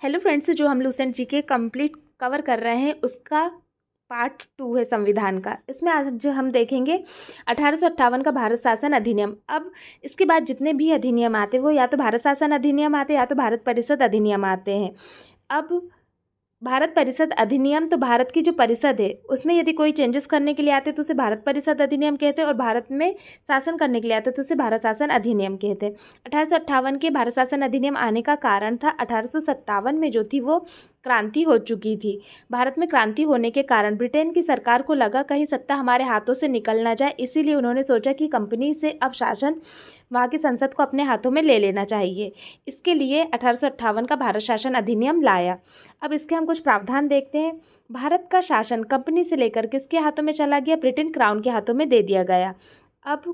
Hello friends, जो हम Lucent GK complete cover कर रहे हैं उसका पार्ट 2 है संविधान का। इसमें आज हम देखेंगे 1858 का भारत शासन अधिनियम। अब इसके बाद जितने भी अधिनियम आते हैं वो या तो भारत शासन अधिनियम आते हैं या तो भारत परिषद अधिनियम आते हैं। अब भारत परिषद अधिनियम तो भारत की जो परिषद है उसमें यदि कोई चेंजेस करने के लिए आते तो उसे भारत परिषद अधिनियम कहते हैं, और भारत में शासन करने के लिए आते तो उसे भारत शासन अधिनियम कहते हैं। 1858 के भारत शासन अधिनियम आने का कारण था 1857 में जो थी वो क्रांति हो चुकी थी। भारत में क्रांति होने के कारण ब्रिटेन की सरकार को लगा कहीं सत्ता हमारे हाथों से निकल ना जाए, इसीलिए उन्होंने सोचा कि कंपनी से अब शासन वहाँ की संसद को अपने हाथों में ले लेना चाहिए। इसके लिए 1858 का भारत शासन अधिनियम लाया। अब इसके हम कुछ प्रावधान देखते हैं। भारत का शासन कंपनी से लेकर किसके हाथों में चला गया? ब्रिटेन क्राउन के हाथों में दे दिया गया। अब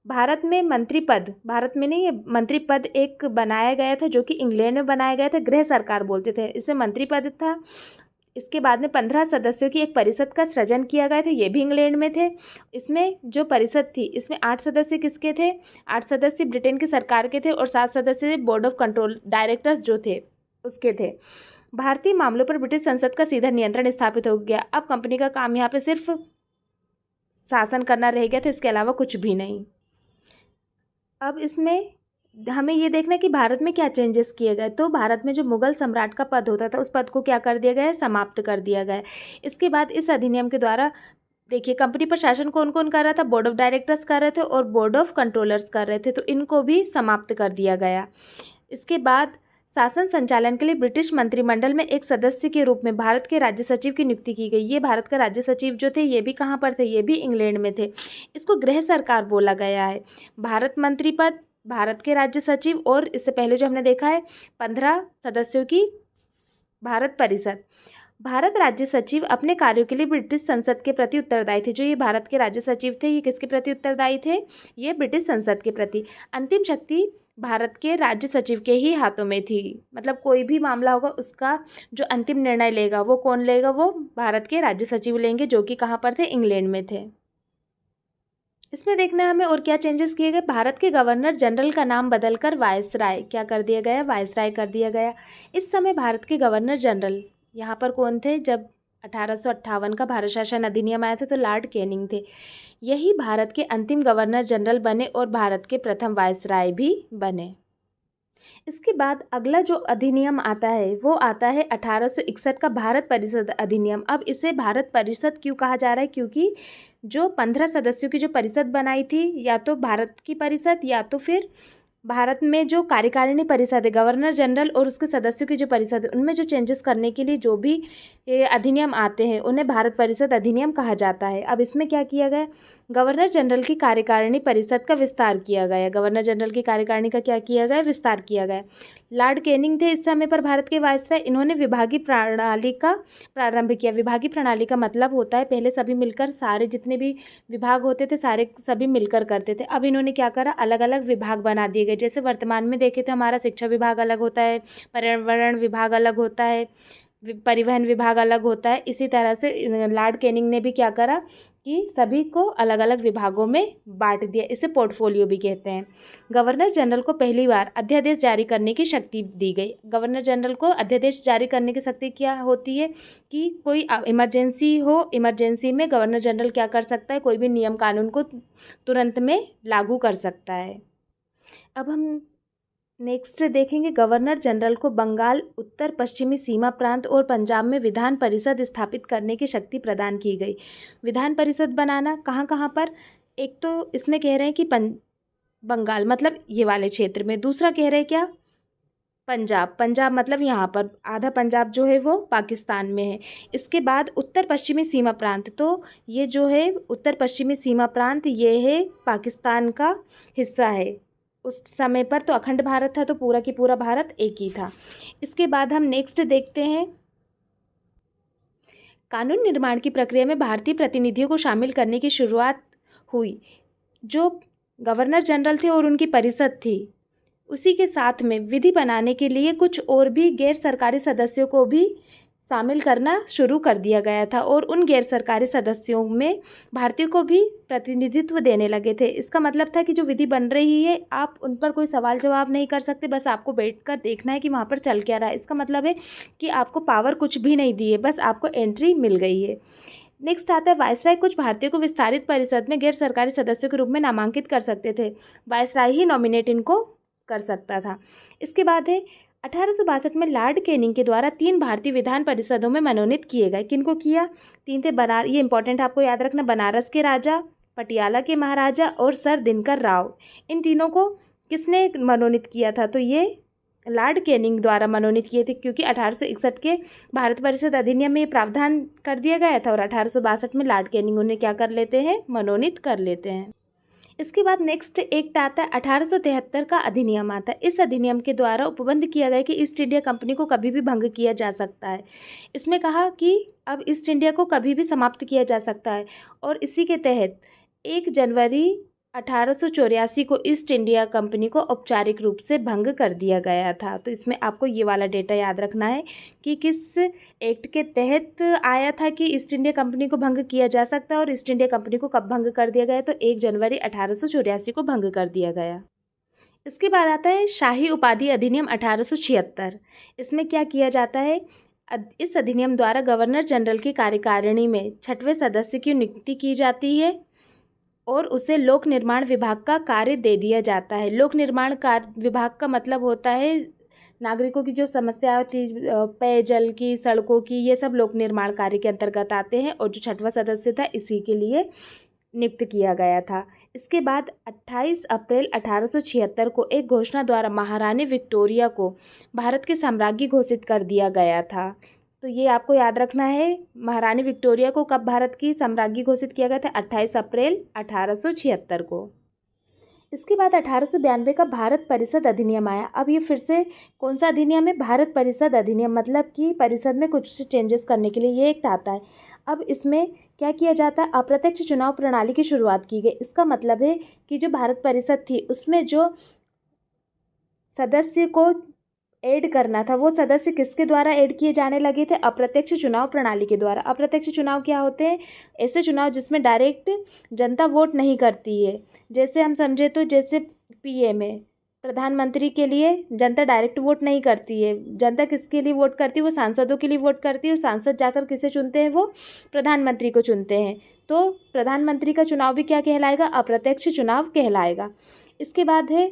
भारत में मंत्री पद, भारत में नहीं, ये मंत्री पद एक बनाया गया था जो कि इंग्लैंड में बनाया गया था, गृह सरकार बोलते थे इसे, मंत्री पद था। इसके बाद में 15 सदस्यों की एक परिषद का सृजन किया गया था, ये भी इंग्लैंड में थे। इसमें जो परिषद थी इसमें 8 सदस्य किसके थे? 8 सदस्य ब्रिटेन की सरकार के थे और 7 सदस्य बोर्ड ऑफ कंट्रोल डायरेक्टर्स जो थे उसके थे। भारतीय मामलों पर ब्रिटिश संसद का सीधा नियंत्रण स्थापित हो गया। अब कंपनी का काम यहाँ पे सिर्फ शासन करना रह गया था, इसके अलावा कुछ भी नहीं। अब इसमें हमें ये देखना है कि भारत में क्या चेंजेस किए गए। तो भारत में जो मुगल सम्राट का पद होता था उस पद को क्या कर दिया गया है? समाप्त कर दिया गया है। इसके बाद इस अधिनियम के द्वारा देखिए कंपनी पर शासन कौन कौन कर रहा था? बोर्ड ऑफ डायरेक्टर्स कर रहे थे और बोर्ड ऑफ कंट्रोलर्स कर रहे थे, तो इनको भी समाप्त कर दिया गया। इसके बाद शासन संचालन के लिए ब्रिटिश मंत्रिमंडल में एक सदस्य के रूप में भारत के राज्य सचिव की नियुक्ति की गई। ये भारत का राज्य सचिव जो थे ये भी कहाँ पर थे? ये भी इंग्लैंड में थे। इसको गृह सरकार बोला गया है। भारत मंत्री पद, भारत के राज्य सचिव, और इससे पहले जो हमने देखा है 15 सदस्यों की भारत परिषद। भारत राज्य सचिव अपने कार्यों के लिए ब्रिटिश संसद के प्रति उत्तरदायी थे। जो ये भारत के राज्य सचिव थे ये किसके प्रति उत्तरदायी थे? ये ब्रिटिश संसद के प्रति। अंतिम शक्ति भारत के राज्य सचिव के ही हाथों में थी, मतलब कोई भी मामला होगा उसका जो अंतिम निर्णय लेगा वो कौन लेगा? वो भारत के राज्य सचिव लेंगे, जो कि कहाँ पर थे? इंग्लैंड में थे। इसमें देखना है हमें और क्या चेंजेस किए गए। भारत के गवर्नर जनरल का नाम बदलकर वायसराय क्या कर दिया गया? वायसराय कर दिया गया। इस समय भारत के गवर्नर जनरल यहाँ पर कौन थे? जब 1858 का भारत शासन अधिनियम आया था तो लॉर्ड कैनिंग थे। यही भारत के अंतिम गवर्नर जनरल बने और भारत के प्रथम वायसराय भी बने। इसके बाद अगला जो अधिनियम आता है वो आता है 1861 का भारत परिषद अधिनियम। अब इसे भारत परिषद क्यों कहा जा रहा है? क्योंकि जो 15 सदस्यों की जो परिषद बनाई थी, या तो भारत की परिषद या तो फिर भारत में जो कार्यकारिणी परिषद है, गवर्नर जनरल और उसके सदस्यों की जो परिषद है, उनमें जो चेंजेस करने के लिए जो भी अधिनियम आते हैं उन्हें भारत परिषद अधिनियम कहा जाता है। अब इसमें क्या किया गया? गवर्नर जनरल की कार्यकारिणी परिषद का विस्तार किया गया। गवर्नर जनरल की कार्यकारिणी का क्या किया गया? विस्तार किया गया। लॉर्ड कैनिंग थे इस समय पर भारत के वायसराय। इन्होंने विभागीय प्रणाली का प्रारंभ किया। विभागीय प्रणाली का मतलब होता है पहले सभी मिलकर, सारे जितने भी विभाग होते थे सारे सभी मिलकर करते थे। अब इन्होंने क्या करा? अलग अलग विभाग बना दिए गए। जैसे वर्तमान में देखें तो हमारा शिक्षा विभाग अलग होता है, पर्यावरण विभाग अलग होता है, परिवहन विभाग अलग होता है। इसी तरह से लॉर्ड कैनिंग ने भी क्या करा कि सभी को अलग अलग विभागों में बांट दिया। इसे पोर्टफोलियो भी कहते हैं। गवर्नर जनरल को पहली बार अध्यादेश जारी करने की शक्ति दी गई। गवर्नर जनरल को अध्यादेश जारी करने की शक्ति क्या होती है? कि कोई इमरजेंसी हो, इमरजेंसी में गवर्नर जनरल क्या कर सकता है? कोई भी नियम कानून को तुरंत में लागू कर सकता है। अब हम नेक्स्ट देखेंगे, गवर्नर जनरल को बंगाल, उत्तर पश्चिमी सीमा प्रांत और पंजाब में विधान परिषद स्थापित करने की शक्ति प्रदान की गई। विधान परिषद बनाना कहाँ कहाँ पर? एक तो इसमें कह रहे हैं कि बंगाल मतलब ये वाले क्षेत्र में, दूसरा कह रहे हैं क्या? पंजाब, पंजाब मतलब यहाँ पर आधा पंजाब जो है वो पाकिस्तान में है। इसके बाद उत्तर पश्चिमी सीमा प्रांत, तो ये जो है उत्तर पश्चिमी सीमा प्रांत ये है पाकिस्तान का हिस्सा है। उस समय पर तो अखंड भारत था, तो पूरा की पूरा भारत एक ही था। इसके बाद हम नेक्स्ट देखते हैं, कानून निर्माण की प्रक्रिया में भारतीय प्रतिनिधियों को शामिल करने की शुरुआत हुई। जो गवर्नर जनरल थे और उनकी परिषद थी, उसी के साथ में विधि बनाने के लिए कुछ और भी गैर सरकारी सदस्यों को भी शामिल करना शुरू कर दिया गया था और उन गैर सरकारी सदस्यों में भारतीयों को भी प्रतिनिधित्व देने लगे थे। इसका मतलब था कि जो विधि बन रही है आप उन पर कोई सवाल जवाब नहीं कर सकते, बस आपको बैठकर देखना है कि वहाँ पर चल क्या रहा है। इसका मतलब है कि आपको पावर कुछ भी नहीं दी है, बस आपको एंट्री मिल गई है। नेक्स्ट आता है वायसराय कुछ भारतीयों को विस्तारित परिषद में गैर सरकारी सदस्यों के रूप में नामांकित कर सकते थे। वायसराय ही नॉमिनेट इनको कर सकता था। इसके बाद है 1862 में लॉर्ड कैनिंग के द्वारा 3 भारतीय विधान परिषदों में मनोनीत किए गए। किनको किया? 3 थे। ये इंपॉर्टेंट आपको याद रखना, बनारस के राजा, पटियाला के महाराजा और सर दिनकर राव। इन तीनों को किसने मनोनीत किया था? तो ये लॉर्ड कैनिंग द्वारा मनोनीत किए थे, क्योंकि 1861 के भारत परिषद अधिनियम में ये प्रावधान कर दिया गया था और 1862 में लॉर्ड कैनिंग उन्हें क्या कर लेते हैं? मनोनीत कर लेते हैं। इसके बाद नेक्स्ट एक्ट आता है 1873 का अधिनियम आता है। इस अधिनियम के द्वारा उपबंध किया गया कि ईस्ट इंडिया कंपनी को कभी भी भंग किया जा सकता है। इसमें कहा कि अब ईस्ट इंडिया को कभी भी समाप्त किया जा सकता है और इसी के तहत 1 जनवरी 1884 को ईस्ट इंडिया कंपनी को औपचारिक रूप से भंग कर दिया गया था। तो इसमें आपको ये वाला डेटा याद रखना है कि किस एक्ट के तहत आया था कि ईस्ट इंडिया कंपनी को भंग किया जा सकता है और ईस्ट इंडिया कंपनी को कब भंग कर दिया गया। तो 1 जनवरी 1884 को भंग कर दिया गया। इसके बाद आता है शाही उपाधि अधिनियम 1876। इसमें क्या किया जाता है? इस अधिनियम द्वारा गवर्नर जनरल की कार्यकारिणी में 6वें सदस्य की नियुक्ति की जाती है और उसे लोक निर्माण विभाग का कार्य दे दिया जाता है। लोक निर्माण कार्य विभाग का मतलब होता है नागरिकों की जो समस्या होती है, पेयजल की, सड़कों की, ये सब लोक निर्माण कार्य के अंतर्गत आते हैं और जो 6वां सदस्य था इसी के लिए नियुक्त किया गया था। इसके बाद 28 अप्रैल 1876 को एक घोषणा द्वारा महारानी विक्टोरिया को भारत के साम्राज्ञी घोषित कर दिया गया था। तो ये आपको याद रखना है, महारानी विक्टोरिया को कब भारत की साम्राज्ञी घोषित किया गया था? 28 अप्रैल 1876 को। इसके बाद 1892 का भारत परिषद अधिनियम आया। अब ये फिर से कौन सा अधिनियम है? भारत परिषद अधिनियम, मतलब कि परिषद में कुछ चेंजेस करने के लिए ये एक्ट आता है। अब इसमें क्या किया जाता है? अप्रत्यक्ष चुनाव प्रणाली की शुरुआत की गई। इसका मतलब है कि जो भारत परिषद थी उसमें जो सदस्य को ऐड करना था वो सदस्य किसके द्वारा ऐड किए जाने लगे थे? अप्रत्यक्ष चुनाव प्रणाली के द्वारा। अप्रत्यक्ष चुनाव क्या होते हैं? ऐसे चुनाव जिसमें डायरेक्ट जनता वोट नहीं करती है। जैसे हम समझे तो जैसे पीएम है, प्रधानमंत्री के लिए जनता डायरेक्ट वोट नहीं करती है। जनता किसके लिए वोट करती है? वो सांसदों के लिए वोट करती है और सांसद जाकर किसे चुनते हैं? वो प्रधानमंत्री को चुनते हैं। तो प्रधानमंत्री का चुनाव भी क्या कहलाएगा? अप्रत्यक्ष चुनाव कहलाएगा। इसके बाद है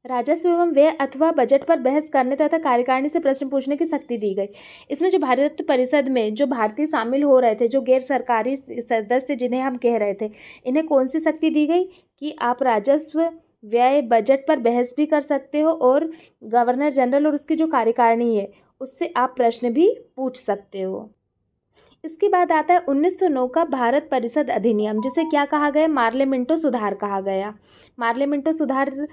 राजस्व एवं व्यय अथवा बजट पर बहस करने तथा कार्यकारिणी से प्रश्न पूछने की शक्ति दी गई। इसमें जो भारत परिषद में जो भारतीय शामिल हो रहे थे, जो गैर सरकारी सदस्य जिन्हें हम कह रहे थे, इन्हें कौन सी शक्ति दी गई कि आप राजस्व, व्यय, बजट पर बहस भी कर सकते हो और गवर्नर जनरल और उसकी जो कार्यकारिणी है उससे आप प्रश्न भी पूछ सकते हो। इसके बाद आता है 1909 का भारत परिषद अधिनियम, जिसे क्या कहा गया? मार्ले मिंटो सुधार कहा गया। मार्ले मिंटो सुधार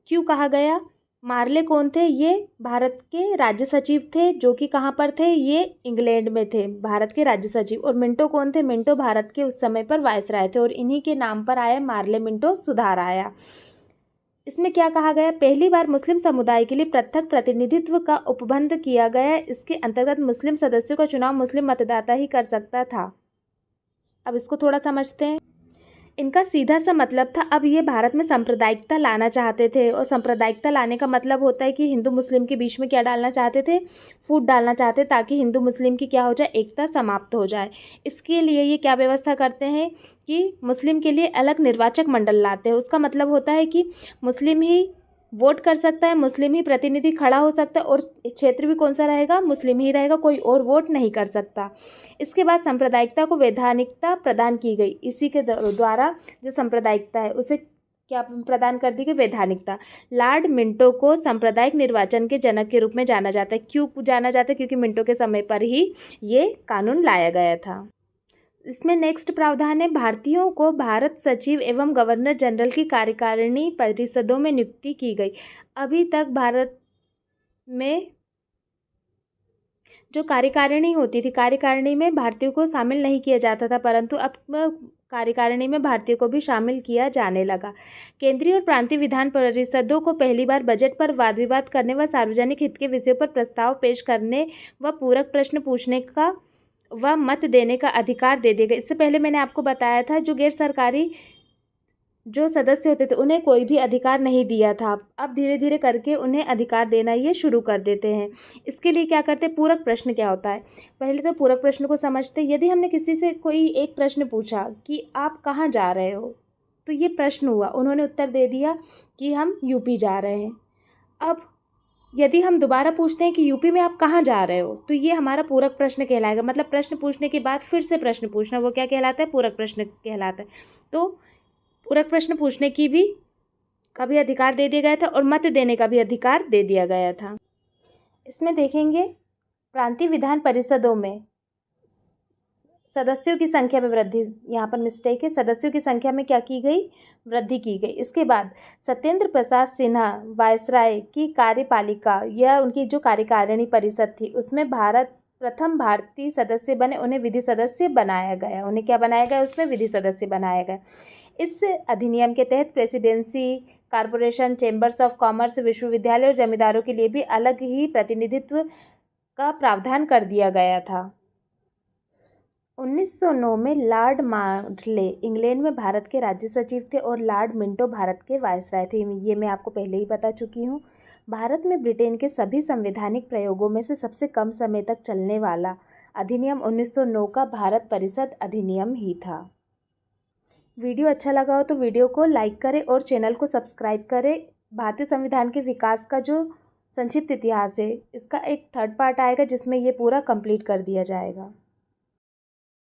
क्यों कहा गया? मार्ले कौन थे? ये भारत के राज्य सचिव थे, जो कि कहाँ पर थे? ये इंग्लैंड में थे, भारत के राज्य सचिव। और मिंटो कौन थे? मिंटो भारत के उस समय पर वायसराय थे और इन्हीं के नाम पर आया मार्ले मिंटो सुधार आया। इसमें क्या कहा गया? पहली बार मुस्लिम समुदाय के लिए पृथक प्रतिनिधित्व का उपबंध किया गया। इसके अंतर्गत मुस्लिम सदस्यों का चुनाव मुस्लिम मतदाता ही कर सकता था। अब इसको थोड़ा समझते हैं। इनका सीधा सा मतलब था, अब ये भारत में सांप्रदायिकता लाना चाहते थे और सांप्रदायिकता लाने का मतलब होता है कि हिंदू मुस्लिम के बीच में क्या डालना चाहते थे? फूट डालना चाहते, ताकि हिंदू मुस्लिम की क्या हो जाए? एकता समाप्त हो जाए। इसके लिए ये क्या व्यवस्था करते हैं कि मुस्लिम के लिए अलग निर्वाचक मंडल लाते हैं। उसका मतलब होता है कि मुस्लिम ही वोट कर सकता है, मुस्लिम ही प्रतिनिधि खड़ा हो सकता है और क्षेत्र भी कौन सा रहेगा? मुस्लिम ही रहेगा, कोई और वोट नहीं कर सकता। इसके बाद सांप्रदायिकता को वैधानिकता प्रदान की गई। इसी के द्वारा जो सांप्रदायिकता है उसे क्या प्रदान कर दी गई? वैधानिकता। लॉर्ड मिंटो को सांप्रदायिक निर्वाचन के जनक के रूप में जाना जाता है। क्यों जाना जाता है? क्योंकि मिंटो के समय पर ही ये कानून लाया गया था। इसमें नेक्स्ट प्रावधान है, भारतीयों को भारत सचिव एवं गवर्नर जनरल की कार्यकारिणी परिषदों में नियुक्ति की गई। अभी तक भारत में जो कार्यकारिणी होती थी, कार्यकारिणी में भारतीयों को शामिल नहीं किया जाता था, परंतु अब कार्यकारिणी में भारतीयों को भी शामिल किया जाने लगा। केंद्रीय और प्रांतीय विधान परिषदों को पहली बार बजट पर वाद विवाद करने व सार्वजनिक हित के विषयों पर प्रस्ताव पेश करने व पूरक प्रश्न पूछने का व मत देने का अधिकार दे दिया गया। इससे पहले मैंने आपको बताया था जो गैर सरकारी जो सदस्य होते थे उन्हें कोई भी अधिकार नहीं दिया था। अब धीरे धीरे करके उन्हें अधिकार देना ये शुरू कर देते हैं। इसके लिए क्या करते हैं, पूरक प्रश्न क्या होता है, पहले तो पूरक प्रश्न को समझते। यदि हमने किसी से कोई एक प्रश्न पूछा कि आप कहाँ जा रहे हो, तो ये प्रश्न हुआ, उन्होंने उत्तर दे दिया कि हम यूपी जा रहे हैं। अब यदि हम दोबारा पूछते हैं कि यूपी में आप कहाँ जा रहे हो, तो ये हमारा पूरक प्रश्न कहलाएगा। मतलब प्रश्न पूछने के बाद फिर से प्रश्न पूछना, वो क्या कहलाता है, पूरक प्रश्न कहलाता है। तो पूरक प्रश्न पूछने की भी का भी अधिकार दे दिया गया था और मत देने का भी अधिकार दे दिया गया था। इसमें देखेंगे प्रांतीय विधान परिषदों में सदस्यों की संख्या में वृद्धि, यहाँ पर मिस्टेक है, सदस्यों की संख्या में क्या की गई, वृद्धि की गई। इसके बाद सत्येंद्र प्रसाद सिन्हा वायसराय की कार्यपालिका या उनकी जो कार्यकारिणी परिषद थी उसमें प्रथम भारतीय सदस्य बने, उन्हें विधि सदस्य बनाया गया। उन्हें क्या बनाया गया, उसमें विधि सदस्य बनाया गया। इस अधिनियम के तहत presidency, corporation, chambers of commerce, विश्वविद्यालय और जमींदारों के लिए भी अलग ही प्रतिनिधित्व का प्रावधान कर दिया गया था। 1909 में लॉर्ड मार्ले इंग्लैंड में भारत के राज्य सचिव थे और लॉर्ड मिंटो भारत के वायसराय थे। ये मैं आपको पहले ही बता चुकी हूँ। भारत में ब्रिटेन के सभी संवैधानिक प्रयोगों में से सबसे कम समय तक चलने वाला अधिनियम 1909 का भारत परिषद अधिनियम ही था। वीडियो अच्छा लगा हो तो वीडियो को लाइक करें और चैनल को सब्सक्राइब करें। भारतीय संविधान के विकास का जो संक्षिप्त इतिहास है इसका एक 3rd पार्ट आएगा जिसमें ये पूरा कंप्लीट कर दिया जाएगा।